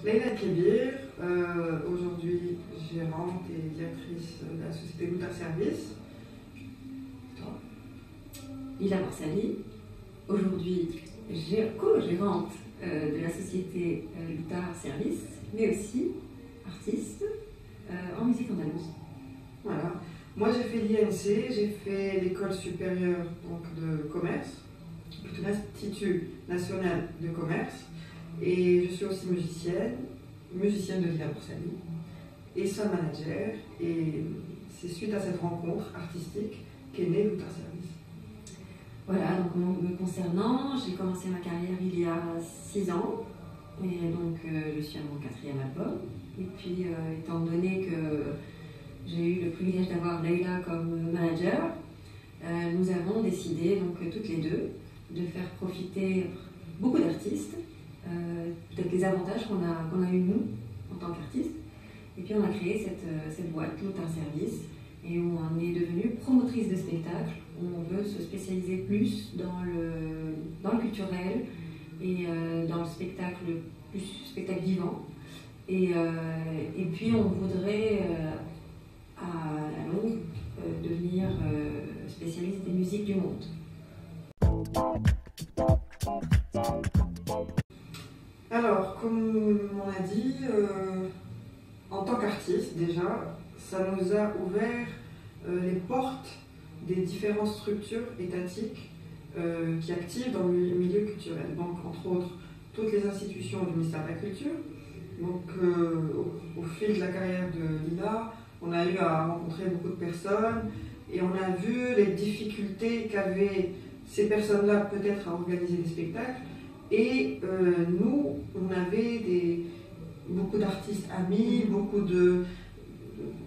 Leïla Kébir, aujourd'hui gérante et directrice de la société Loutard Service. Lila Marsali, aujourd'hui co-gérante de la société Loutard Service, mais aussi artiste en musique andalouse. Voilà. Moi j'ai fait l'INC, j'ai fait l'école supérieure donc, de commerce, l'Institut national de commerce, et je suis aussi musicienne de Lila Marsali et son manager, et c'est suite à cette rencontre artistique qu'est né Loutard Service. Voilà, donc me concernant, j'ai commencé ma carrière il y a 6 ans, et donc je suis à mon 4e album. Et puis, étant donné que j'ai eu le privilège d'avoir Leïla comme manager, nous avons décidé, donc toutes les deux, de faire profiter beaucoup d'artistes, peut-être les avantages qu'on a eu nous en tant qu'artistes. Et puis on a créé cette boîte, Loutard Service, et on est devenu promotrice de spectacles. On veut se spécialiser plus dans le culturel et dans le spectacle, plus spectacle vivant. Et puis on voudrait à la longue devenir spécialiste des musiques du monde. Alors, comme on a dit, en tant qu'artiste déjà, ça nous a ouvert les portes des différentes structures étatiques qui activent dans le milieu culturel. Donc, entre autres, toutes les institutions du ministère de la Culture. Donc, au fil de la carrière de Lila, on a eu à rencontrer beaucoup de personnes et on a vu les difficultés qu'avaient ces personnes-là peut-être à organiser des spectacles. Et nous, on avait beaucoup d'artistes amis,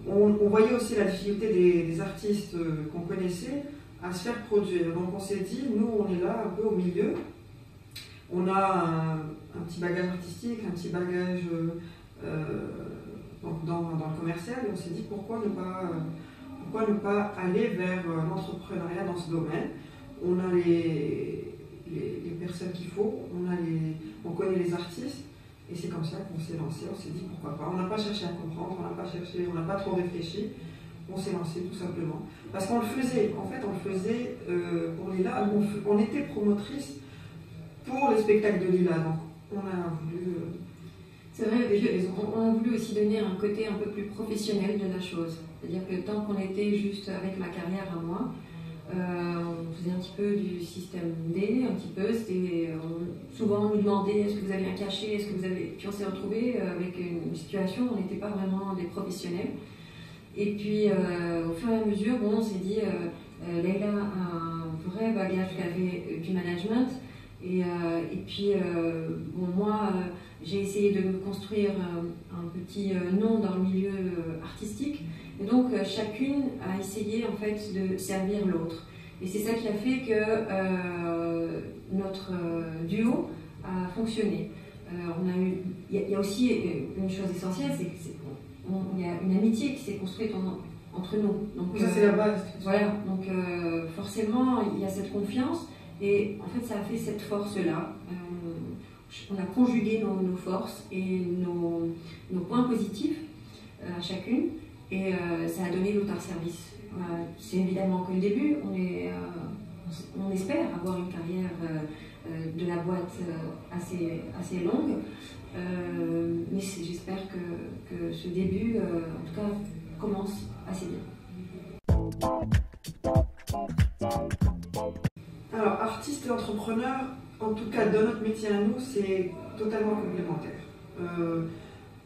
on voyait aussi la difficulté des artistes qu'on connaissait à se faire produire. Donc on s'est dit, nous on est là un peu au milieu, on a un petit bagage artistique, un petit bagage dans le commercial, et on s'est dit pourquoi ne pas aller vers l'entrepreneuriat dans ce domaine. On a les personnes qu'il faut, on connaît les artistes, et c'est comme ça qu'on s'est lancé. On s'est dit pourquoi pas. On n'a pas cherché à comprendre, on n'a pas trop réfléchi, on s'est lancé tout simplement. Parce qu'on le faisait, en fait on le faisait pour Lila, on était promotrice pour les spectacles de Lila, donc on a voulu... C'est vrai, on a voulu aussi donner un côté un peu plus professionnel de la chose. C'est-à-dire que tant qu'on était juste avec ma carrière à moi, on faisait un petit peu du système D, un petit peu, souvent on nous demandait est-ce que vous avez un cachet, est-ce que vous avez... Puis on s'est retrouvé avec une situation où on n'était pas vraiment des professionnels. Et puis au fur et à mesure, on s'est dit, Leïla a un vrai bagage qu'avait du management, et puis moi j'ai essayé de me construire un petit nom dans le milieu artistique. Et donc chacune a essayé en fait de servir l'autre. Et c'est ça qui a fait que notre duo a fonctionné. Il y a aussi une chose essentielle, c'est qu'il y a une amitié qui s'est construite entre nous. Donc, ça c'est la base. Voilà, donc forcément il y a cette confiance, et en fait ça a fait cette force-là. On a conjugué nos forces et nos points positifs à chacune. Et ça a donné Loutard Service. C'est évidemment que le début, on espère avoir une carrière de la boîte assez longue, mais j'espère que ce début, en tout cas, commence assez bien. Alors, artiste et entrepreneur, en tout cas dans notre métier à nous, c'est totalement complémentaire.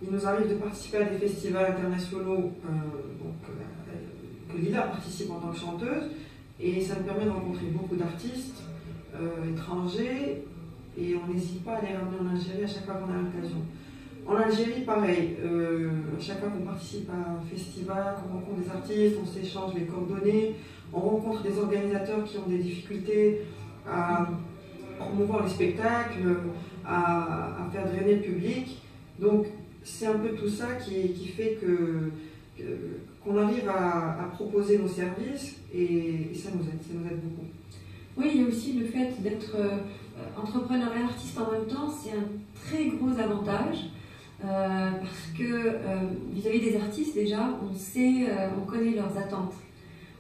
Il nous arrive de participer à des festivals internationaux, que Lila participe en tant que chanteuse, et ça nous permet de rencontrer beaucoup d'artistes étrangers, et on n'hésite pas à les ramener en Algérie à chaque fois qu'on a l'occasion. En Algérie, pareil, à chaque fois qu'on participe à un festival, qu'on rencontre des artistes, on s'échange les coordonnées, on rencontre des organisateurs qui ont des difficultés à promouvoir les spectacles, à faire drainer le public. Donc c'est un peu tout ça qui fait qu'on arrive à proposer nos services, et ça nous aide beaucoup. Oui, il y a aussi le fait d'être entrepreneur et artiste en même temps, c'est un très gros avantage parce que vis-à-vis des artistes déjà, on connaît leurs attentes.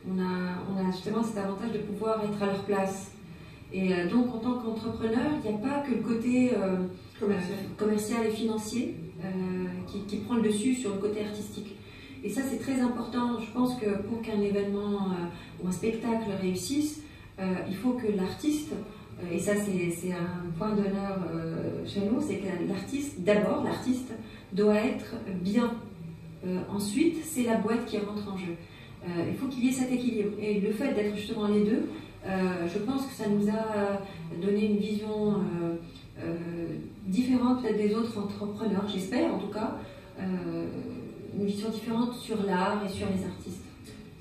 On a justement cet avantage de pouvoir être à leur place. Et donc en tant qu'entrepreneur, il n'y a pas que le côté commercial et financier qui prend le dessus sur le côté artistique. Et ça c'est très important, je pense que pour qu'un événement ou un spectacle réussisse, il faut que l'artiste, et ça c'est un point d'honneur chez nous, c'est que l'artiste doit être bien. Ensuite, c'est la boîte qui rentre en jeu. Il faut qu'il y ait cet équilibre. Et le fait d'être justement les deux, je pense que ça nous a donné une vision différente peut-être des autres entrepreneurs, j'espère en tout cas, une vision différente sur l'art et sur les artistes.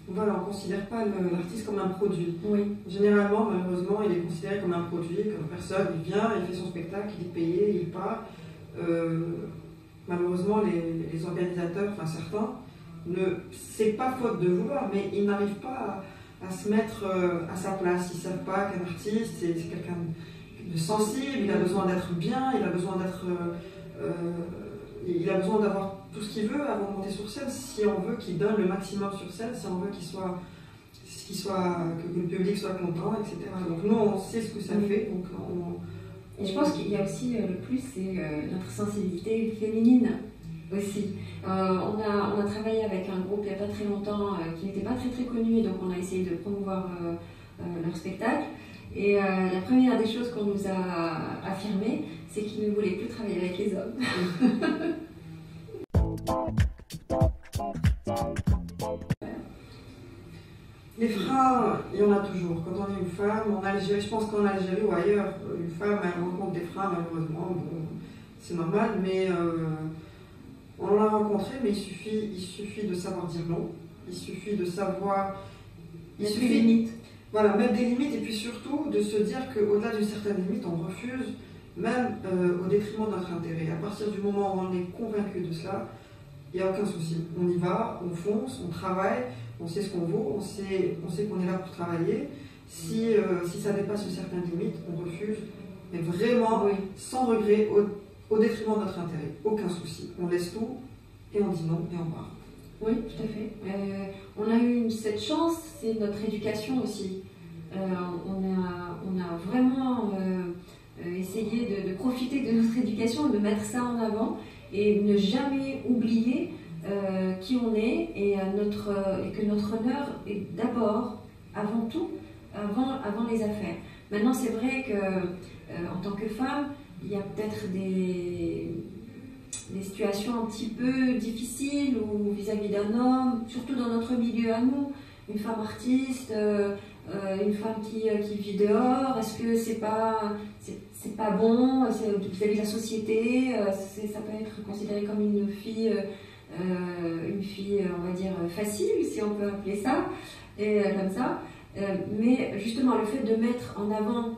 Voilà, on ne considère pas l'artiste comme un produit. Oui. Généralement, malheureusement, il est considéré comme un produit, comme personne. Il vient, il fait son spectacle, il est payé, il part. Malheureusement, les organisateurs, enfin certains, c'est pas faute de vouloir, mais ils n'arrivent pas à se mettre à sa place. Ils ne savent pas qu'un artiste, c'est quelqu'un de sensible, il a besoin d'être bien, il a besoin d'avoir tout ce qu'il veut avant de monter sur scène, si on veut qu'il donne le maximum sur scène, si on veut que le public soit content, etc. Donc nous, on sait ce que ça fait. Donc Et je pense qu'il y a aussi le plus, c'est notre sensibilité féminine aussi. On a travaillé avec un groupe il n'y a pas très longtemps qui n'était pas très très connu, et donc on a essayé de promouvoir leur spectacle. Et la première des choses qu'on nous a affirmé, c'est qu'ils ne voulaient plus travailler avec les hommes. Les freins, il y en a toujours. Quand on est une femme, en Algérie, je pense qu'en Algérie ou ailleurs, une femme elle rencontre des freins, malheureusement, bon, c'est normal, mais on l'a rencontré, mais il suffit de savoir dire non, il suffit de savoir... Il suffit des limites. Voilà, mettre des limites, et puis surtout de se dire qu'au-delà d'une certaine limite, on refuse, même au détriment de notre intérêt. À partir du moment où on est convaincu de cela, il n'y a aucun souci. On y va, on fonce, on travaille, on sait ce qu'on vaut, on sait qu'on est là pour travailler. Si ça dépasse une certaine limite, on refuse, mais vraiment, sans regret, au détriment de notre intérêt. Aucun souci. On laisse tout, et on dit non, et on part. Oui, tout à fait. On a eu cette chance, c'est notre éducation aussi. On a vraiment essayé de profiter de notre éducation, de mettre ça en avant et ne jamais oublier qui on est et que notre honneur est d'abord, avant tout, avant les affaires. Maintenant, c'est vrai qu'en tant que femme, il y a peut-être des situations un petit peu difficiles ou vis-à-vis d'un homme, surtout dans notre milieu à nous, une femme artiste, une femme qui vit dehors, est-ce que c'est pas bon vis-à-vis de la société, ça peut être considéré comme une fille, on va dire, facile, si on peut appeler ça, et comme ça. Mais justement, le fait de mettre en avant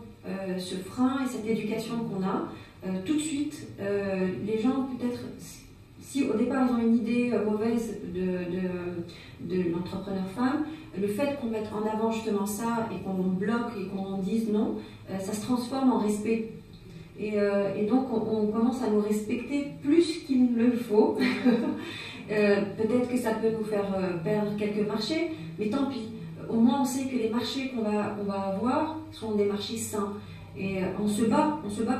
ce frein et cette éducation qu'on a, tout de suite, les gens, peut-être, si au départ ils ont une idée mauvaise de l'entrepreneur femme, le fait qu'on mette en avant justement ça et qu'on bloque et qu'on dise non, ça se transforme en respect. Et donc on commence à nous respecter plus qu'il ne le faut. Peut-être que ça peut nous faire perdre quelques marchés, mais tant pis. Au moins on sait que les marchés qu'on va avoir sont des marchés sains. Et on se bat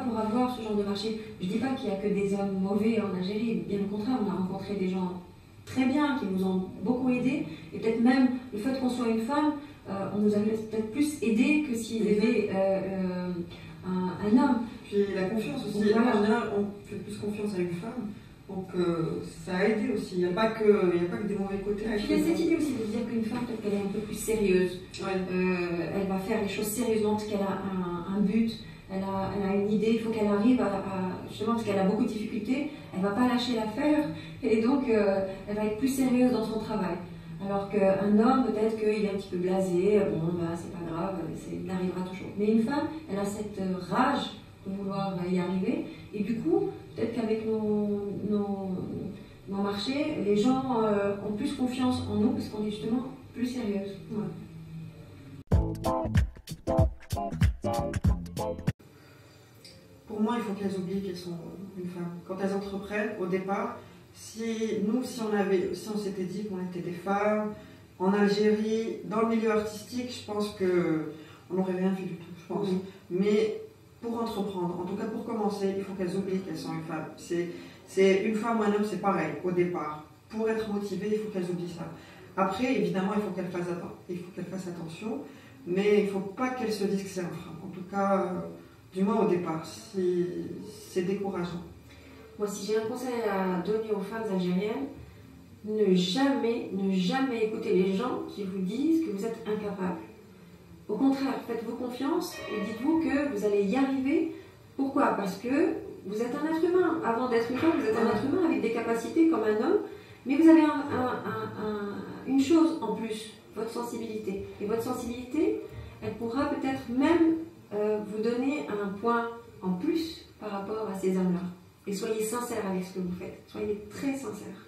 pour avoir ce genre de marché. Je ne dis pas qu'il n'y a que des hommes mauvais en Algérie, bien au contraire, on a rencontré des gens très bien, qui nous ont beaucoup aidés. Et peut-être même le fait qu'on soit une femme, on nous a peut-être plus aidés que s'il avait un homme. Puis la confiance aussi. Voilà. En général, on fait plus confiance à une femme. Donc ça a aidé aussi, il n'y a pas que des mauvais côtés. Puis il y a cette idée aussi de dire qu'une femme, peut-être qu'elle est un peu plus sérieuse. Ouais. Elle va faire les choses sérieusement parce qu'elle a un but, elle a une idée, il faut qu'elle arrive justement parce qu'elle a beaucoup de difficultés, elle ne va pas lâcher l'affaire et donc elle va être plus sérieuse dans son travail. Alors qu'un homme, peut-être qu'il est un petit peu blasé, bon bah c'est pas grave, il arrivera toujours. Mais une femme, elle a cette rage de vouloir y arriver et du coup, peut-être qu'avec nos marchés, les gens ont plus confiance en nous parce qu'on est justement plus sérieuses. Ouais. Pour moi, il faut qu'elles oublient qu'elles sont une femme. Quand elles entreprennent, au départ, si on s'était dit qu'on était des femmes, en Algérie, dans le milieu artistique, je pense qu'on n'aurait rien fait du tout, je pense. Mais pour entreprendre, en tout cas pour commencer, il faut qu'elles oublient qu'elles sont une femme. C'est une femme ou un homme, c'est pareil, au départ. Pour être motivée, il faut qu'elles oublient ça. Après, évidemment, il faut qu'elles fassent attention, mais il ne faut pas qu'elles se disent que c'est un frein. En tout cas, du moins au départ, c'est décourageant. Moi, si j'ai un conseil à donner aux femmes algériennes, ne jamais écouter les gens qui vous disent que vous êtes incapable. Au contraire, faites-vous confiance et dites-vous que vous allez y arriver. Pourquoi? Parce que vous êtes un être humain. Avant d'être une femme, vous êtes un être humain avec des capacités comme un homme, mais vous avez une chose en plus, votre sensibilité. Et votre sensibilité, elle pourra peut-être même vous donner un point en plus par rapport à ces hommes-là. Et soyez sincères avec ce que vous faites. Soyez très sincères.